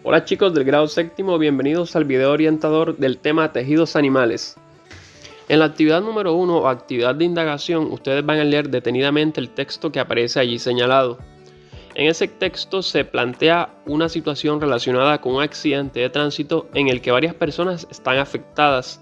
Hola chicos del grado séptimo, bienvenidos al video orientador del tema tejidos animales. En la actividad número 1 o actividad de indagación, ustedes van a leer detenidamente el texto que aparece allí señalado. En ese texto se plantea una situación relacionada con un accidente de tránsito en el que varias personas están afectadas.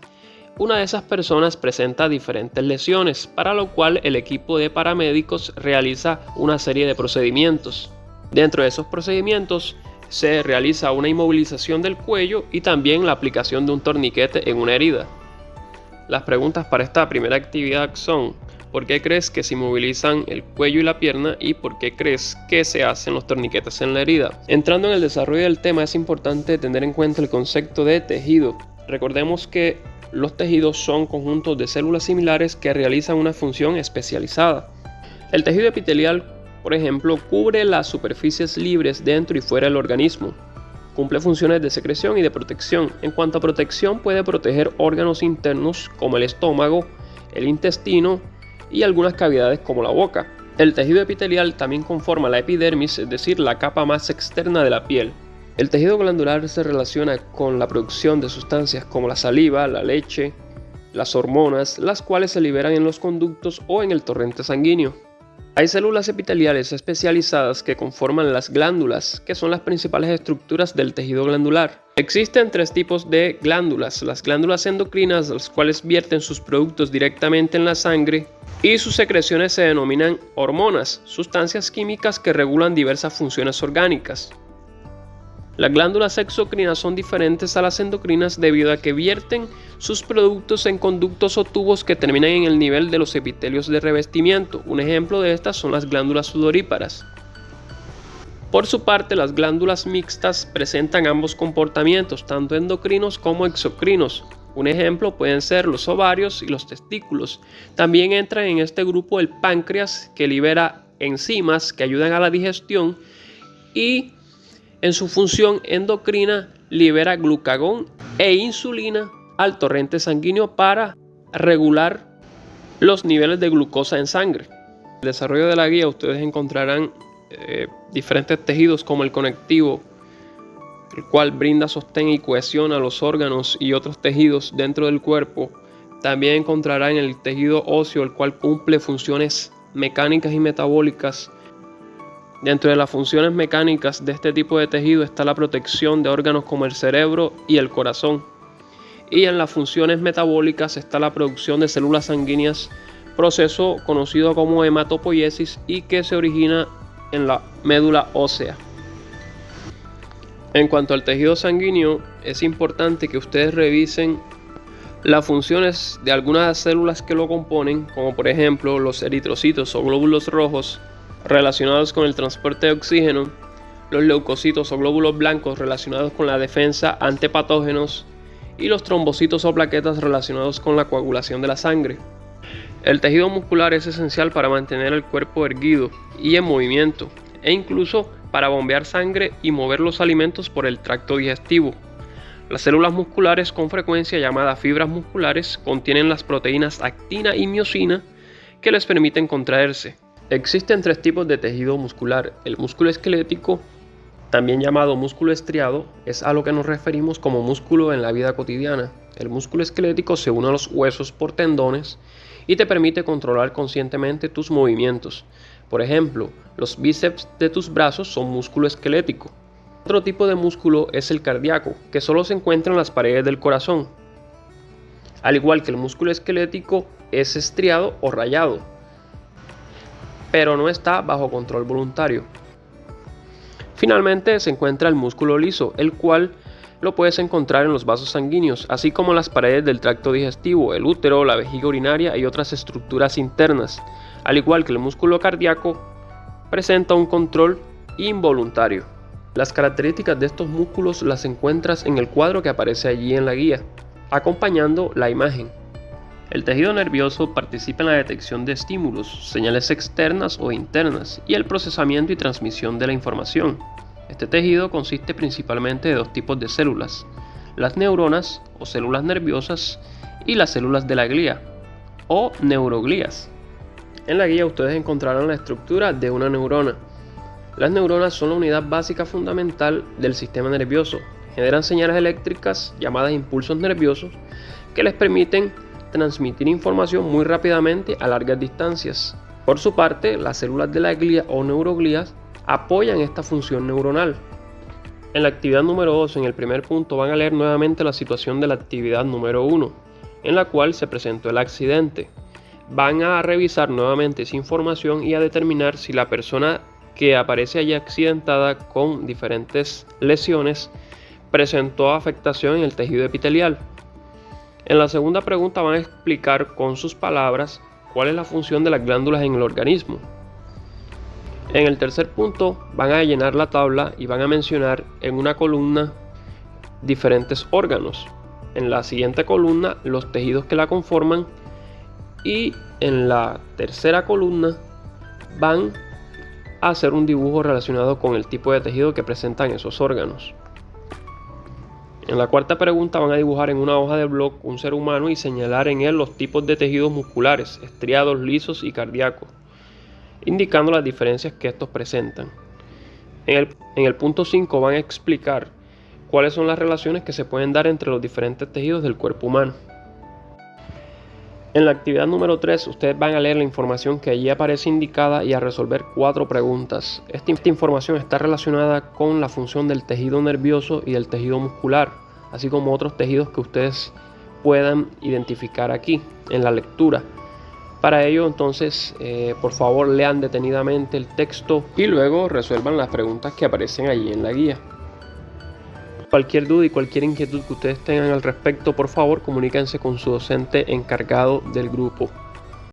Una de esas personas presenta diferentes lesiones, para lo cual el equipo de paramédicos realiza una serie de procedimientos. Dentro de esos procedimientos se realiza una inmovilización del cuello y también la aplicación de un torniquete en una herida. Las preguntas para esta primera actividad son: ¿por qué crees que se inmovilizan el cuello y la pierna? ¿Y por qué crees que se hacen los torniquetes en la herida? Entrando en el desarrollo del tema, es importante tener en cuenta el concepto de tejido. Recordemos que los tejidos son conjuntos de células similares que realizan una función especializada. El tejido epitelial, por ejemplo, cubre las superficies libres dentro y fuera del organismo. Cumple funciones de secreción y de protección. En cuanto a protección, puede proteger órganos internos como el estómago, el intestino y algunas cavidades como la boca. El tejido epitelial también conforma la epidermis, es decir, la capa más externa de la piel. El tejido glandular se relaciona con la producción de sustancias como la saliva, la leche, las hormonas, las cuales se liberan en los conductos o en el torrente sanguíneo. Hay células epiteliales especializadas que conforman las glándulas, que son las principales estructuras del tejido glandular. Existen tres tipos de glándulas: las glándulas endocrinas, las cuales vierten sus productos directamente en la sangre, y sus secreciones se denominan hormonas, sustancias químicas que regulan diversas funciones orgánicas. Las glándulas exocrinas son diferentes a las endocrinas debido a que vierten sus productos en conductos o tubos que terminan en el nivel de los epitelios de revestimiento. Un ejemplo de estas son las glándulas sudoríparas. Por su parte, las glándulas mixtas presentan ambos comportamientos, tanto endocrinos como exocrinos. Un ejemplo pueden ser los ovarios y los testículos. También entran en este grupo el páncreas, que libera enzimas que ayudan a la digestión, y en su función endocrina libera glucagón e insulina al torrente sanguíneo para regular los niveles de glucosa en sangre. En el desarrollo de la guía ustedes encontrarán diferentes tejidos como el conectivo, el cual brinda sostén y cohesión a los órganos y otros tejidos dentro del cuerpo. También encontrarán el tejido óseo, el cual cumple funciones mecánicas y metabólicas. Dentro de las funciones mecánicas de este tipo de tejido está la protección de órganos como el cerebro y el corazón. Y en las funciones metabólicas está la producción de células sanguíneas, proceso conocido como hematopoiesis y que se origina en la médula ósea. En cuanto al tejido sanguíneo, es importante que ustedes revisen las funciones de algunas células que lo componen, como por ejemplo los eritrocitos o glóbulos rojos, relacionados con el transporte de oxígeno, los leucocitos o glóbulos blancos relacionados con la defensa ante patógenos, y los trombocitos o plaquetas relacionados con la coagulación de la sangre. El tejido muscular es esencial para mantener el cuerpo erguido y en movimiento, e incluso para bombear sangre y mover los alimentos por el tracto digestivo. Las células musculares, con frecuencia llamadas fibras musculares, contienen las proteínas actina y miosina que les permiten contraerse. Existen tres tipos de tejido muscular. El músculo esquelético, también llamado músculo estriado, es a lo que nos referimos como músculo en la vida cotidiana. El músculo esquelético se une a los huesos por tendones y te permite controlar conscientemente tus movimientos. Por ejemplo, los bíceps de tus brazos son músculo esquelético. Otro tipo de músculo es el cardíaco, que solo se encuentra en las paredes del corazón. Al igual que el músculo esquelético, es estriado o rayado, pero no está bajo control voluntario. Finalmente se encuentra el músculo liso, el cual lo puedes encontrar en los vasos sanguíneos, así como en las paredes del tracto digestivo, el útero, la vejiga urinaria y otras estructuras internas. Al igual que el músculo cardíaco, presenta un control involuntario. Las características de estos músculos las encuentras en el cuadro que aparece allí en la guía, acompañando la imagen. El tejido nervioso participa en la detección de estímulos, señales externas o internas, y el procesamiento y transmisión de la información. Este tejido consiste principalmente de dos tipos de células: las neuronas o células nerviosas y las células de la glía o neuroglías. En la guía ustedes encontrarán la estructura de una neurona. Las neuronas son la unidad básica fundamental del sistema nervioso. Generan señales eléctricas llamadas impulsos nerviosos que les permiten transmitir información muy rápidamente a largas distancias. Por su parte, las células de la glía o neuroglías apoyan esta función neuronal. En la actividad número 2, en el primer punto, van a leer nuevamente la situación de la actividad número 1, en la cual se presentó el accidente. Van a revisar nuevamente esa información y a determinar si la persona que aparece allí accidentada con diferentes lesiones presentó afectación en el tejido epitelial. En la segunda pregunta van a explicar con sus palabras cuál es la función de las glándulas en el organismo. En el tercer punto van a llenar la tabla y van a mencionar en una columna diferentes órganos. En la siguiente columna los tejidos que la conforman y en la tercera columna van a hacer un dibujo relacionado con el tipo de tejido que presentan esos órganos. En la cuarta pregunta van a dibujar en una hoja de blog un ser humano y señalar en él los tipos de tejidos musculares, estriados, lisos y cardíacos, indicando las diferencias que estos presentan. En el punto 5 van a explicar cuáles son las relaciones que se pueden dar entre los diferentes tejidos del cuerpo humano. En la actividad número 3 ustedes van a leer la información que allí aparece indicada y a resolver 4 preguntas. Esta información está relacionada con la función del tejido nervioso y del tejido muscular, así como otros tejidos que ustedes puedan identificar aquí en la lectura. Para ello, entonces, por favor lean detenidamente el texto y luego resuelvan las preguntas que aparecen allí en la guía. Cualquier duda y cualquier inquietud que ustedes tengan al respecto, por favor comuníquense con su docente encargado del grupo.